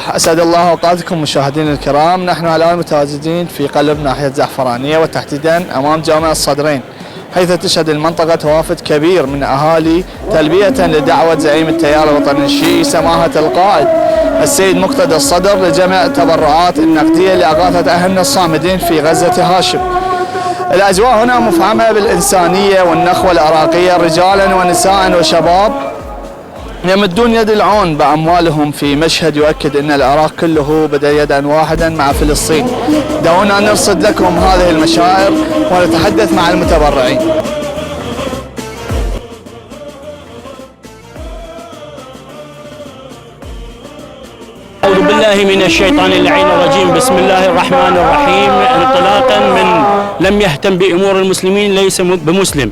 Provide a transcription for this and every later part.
أسعد الله أوقاتكم مشاهدينا الكرام. نحن الآن متواجدين في قلب ناحية زعفرانية وتحديدا أمام جامع الصدرين، حيث تشهد المنطقة توافد كبير من أهالي تلبية لدعوة زعيم التيار الوطني الشيعي سماحة القائد السيد مقتدى الصدر لجمع التبرعات النقدية لإغاثة أهلنا الصامدين في غزة هاشم. الأجواء هنا مفعمة بالإنسانية والنخوة العراقية، رجالا ونساء وشباب يمدون يد العون بأموالهم في مشهد يؤكد أن العراق كله بدأ يدا واحدا مع فلسطين. دعونا نرصد لكم هذه المشاعر ونتحدث مع المتبرعين. أعوذ بالله من الشيطان اللعين الرجيم. بسم الله الرحمن الرحيم. انطلاقا من لم يهتم بأمور المسلمين ليس بمسلم.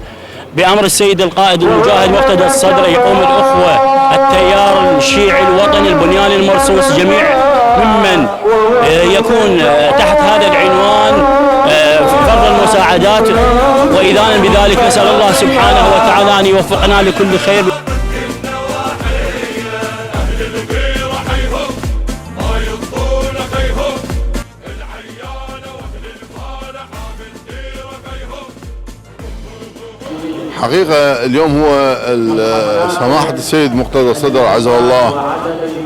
بأمر السيد القائد المجاهد مقتدى الصدر يقوم الأخوة التيار الشيعي الوطني البنيان المرصوص جميع ممن يكون تحت هذا العنوان فرض المساعدات، وإذانا بذلك نسأل الله سبحانه وتعالى أن يوفقنا لكل خير. حقيقة اليوم هو سماحة السيد مقتدى الصدر عزه الله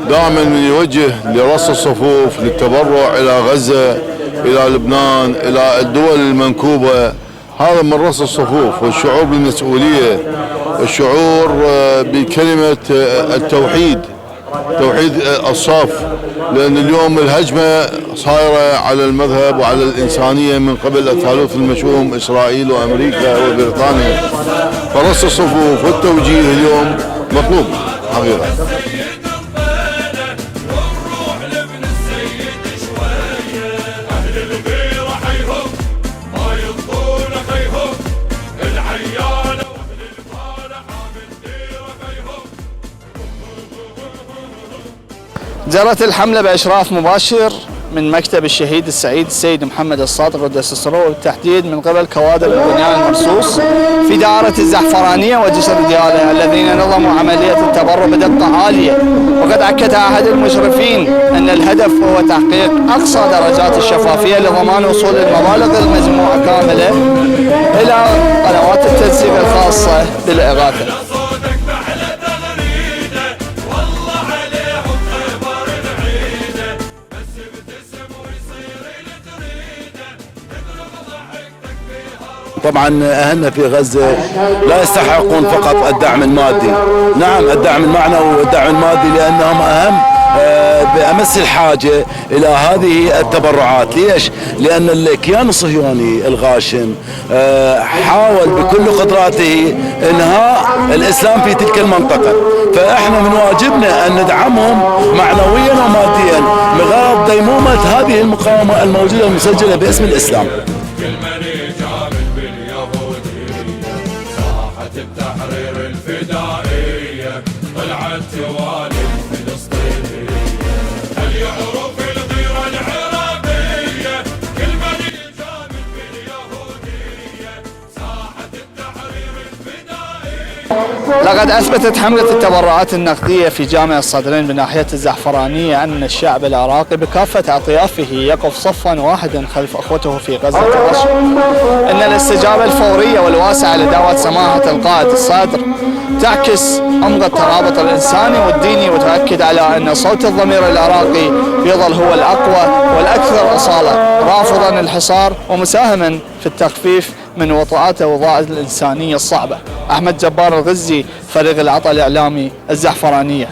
دائما يوجه لرص الصفوف للتبرع إلى غزة، إلى لبنان، إلى الدول المنكوبة. هذا من رص الصفوف والشعور بالمسؤولية، الشعور بكلمة التوحيد، توحيد الصف، لأن اليوم الهجمة صايرة على المذهب وعلى الإنسانية من قبل الثالوث المشؤوم إسرائيل وأمريكا وبريطانيا. فرص الصفوف والتوجيه اليوم مطلوب حقيقة. جرت الحملة بإشراف مباشر من مكتب الشهيد السعيد السيد محمد الصادق قدس سره، وبالتحديد من قبل كوادر البنيان المرصوص في دائرة الزعفرانية وجسر ديالى الذين نظموا عملية التبرع بدقة عالية. وقد أكد أحد المشرفين أن الهدف هو تحقيق أقصى درجات الشفافية لضمان وصول المبالغ المجموعة كاملة إلى قنوات التنسيق الخاصة بالإغاثة. طبعا أهلنا في غزة لا يستحقون فقط الدعم المادي، نعم الدعم المعنوي والدعم المادي، لأنهم أهم بأمس الحاجة إلى هذه التبرعات. ليش؟ لأن الكيان الصهيوني الغاشم حاول بكل قدراته إنهاء الإسلام في تلك المنطقة، فإحنا من واجبنا أن ندعمهم معنويا وماديا بغرض ديمومة هذه المقاومة الموجودة المسجلة باسم الإسلام. التحرير الفدائية طلعت توالي الفلسطينية، اليعرف الغيرة العربية كل من يجامل باليهودية، ساحة التحرير الفدائية. لقد أثبتت حملة التبرعات النقدية في جامع الصدرين بناحية الزعفرانية أن الشعب العراقي بكافة أطيافه يقف صفا واحدا خلف أخوته في غزة هاشم. أن الاستجابة الفورية والواسعة لدعوة سماحة القائد الصدر تعكس عمق الترابط الإنساني والديني، وتؤكد على أن صوت الضمير العراقي يظل هو الأقوى والأكثر أصالة، رافضا الحصار ومساهما في التخفيف من وطئات الأوضاع الإنسانية الصعبة. أحمد جبار الغزي، فريق العطاء الإعلامي الزعفرانية.